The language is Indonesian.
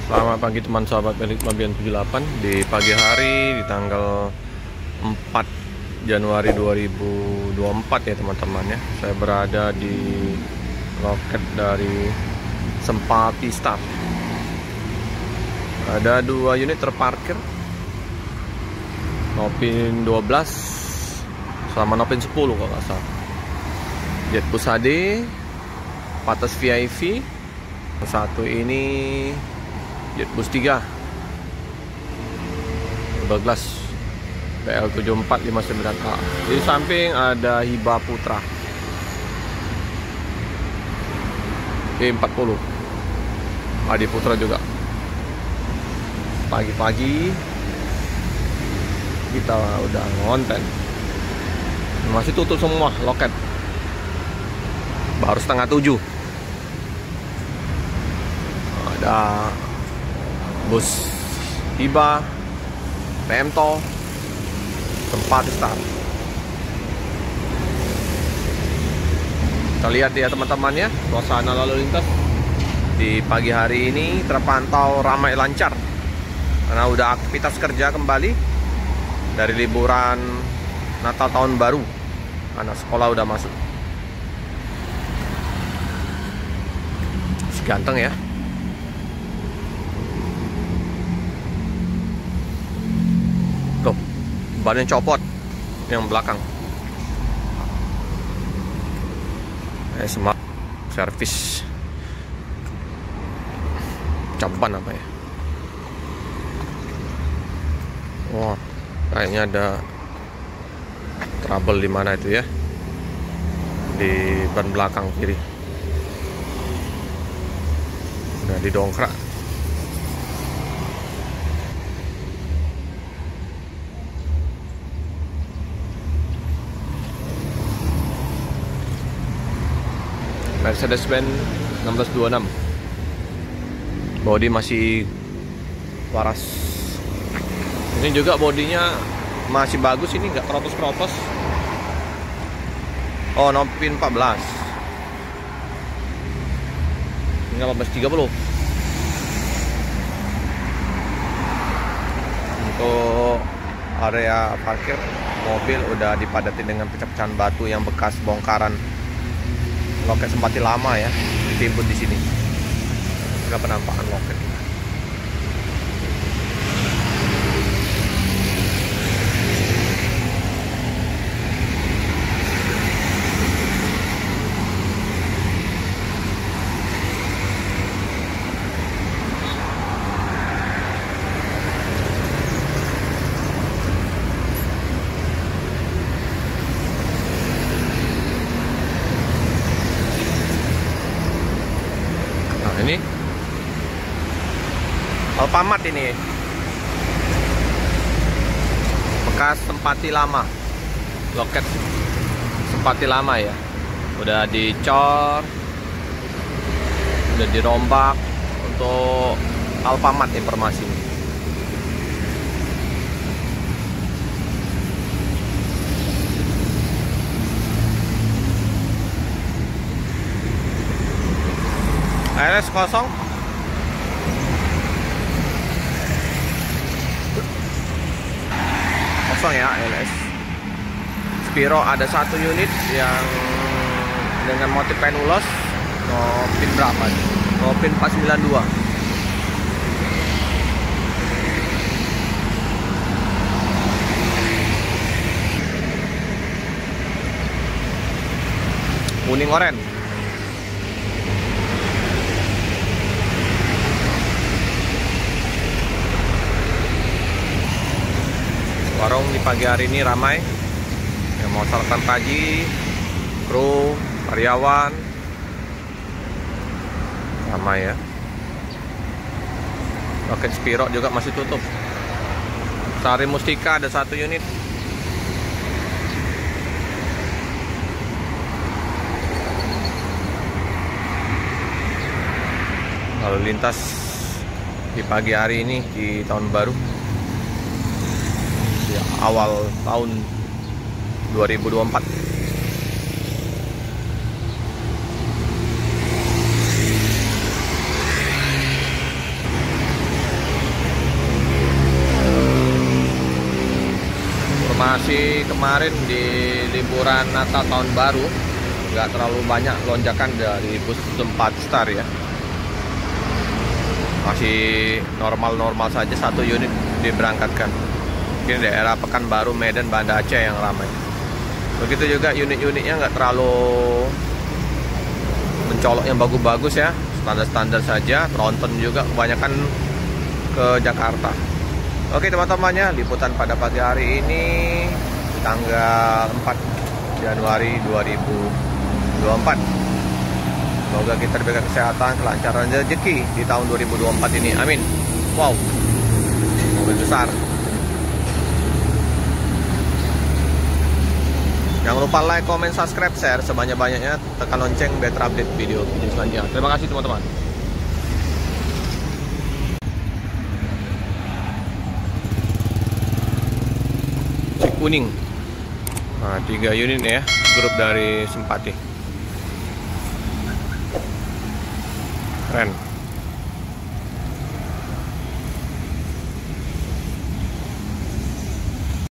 Selamat pagi teman sahabat milik Mabian 78. Di pagi hari di tanggal 4 Januari 2024 ya teman-teman ya. Saya berada di loket dari Sempati Star. Ada 2 unit terparkir, Nopin 12 sama Nopin 10 kalau nggak salah. Jetbus HD, Patas VIP. Satu ini Jetbus 3 12 PL7459A. Di samping ada Hiba Putra E40 Adi Putra juga. Pagi-pagi kita udah ngonten, masih tutup semua loket, baru setengah 7. Ada bus Hiba, Pemto, Sempati Star. Kita lihat ya teman-teman ya, suasana lalu lintas di pagi hari ini terpantau ramai lancar karena udah aktivitas kerja kembali dari liburan Natal tahun baru. Anak sekolah udah masuk. Ganteng ya. Tuh, bannya copot yang belakang. Smart service Caban apa ya? Wah, kayaknya ada trouble di mana itu ya? Di ban belakang kiri. Udah didongkrak. Mercedes-Benz 1626. Bodi masih waras. Ini juga bodinya masih bagus, ini nggak keropos-keropos. Oh, Nopin 14. Ini 1830. Untuk area parkir mobil udah dipadati dengan pecah-pecahan batu yang bekas bongkaran loket Sempati lama ya, ditimbun di sini. Enggak penampakan loket. Ini Alfamart, ini bekas Sempati lama, loket Sempati lama ya, udah dicor, udah dirombak. Untuk Alfamart informasi ini. LS kosong. Kosong ya LS. Spiro ada 1 unit yang dengan motif penulos. Nopin berapa nih? Nopin 492. Kuning oren. Warung di pagi hari ini ramai yang mau sarapan pagi, kru, karyawan, ramai ya. Loket Spiro juga masih tutup. Sari Mustika ada 1 unit. Lalu lintas di pagi hari ini di tahun baru ya, awal tahun 2024. masih kemarin di liburan Natal tahun baru, nggak terlalu banyak lonjakan dari bus 4 star ya. Masih normal-normal saja, 1 unit diberangkatkan. Mungkin daerah Pekanbaru, Medan, Banda Aceh yang ramai. Begitu juga unit-unitnya nggak terlalu mencolok yang bagus-bagus ya, standar-standar saja. Tronton juga kebanyakan ke Jakarta. Oke teman-temannya, liputan pada pagi hari ini tanggal 4 Januari 2024. Semoga kita diberikan kesehatan, kelancaran rezeki di tahun 2024 ini. Amin. Wow, mobil besar. Jangan lupa like, comment, subscribe, share sebanyak-banyaknya. Tekan lonceng biar terupdate video selanjutnya. Terima kasih teman-teman. Kuning. Nah, 3 unit ya, grup dari Simpati. Keren.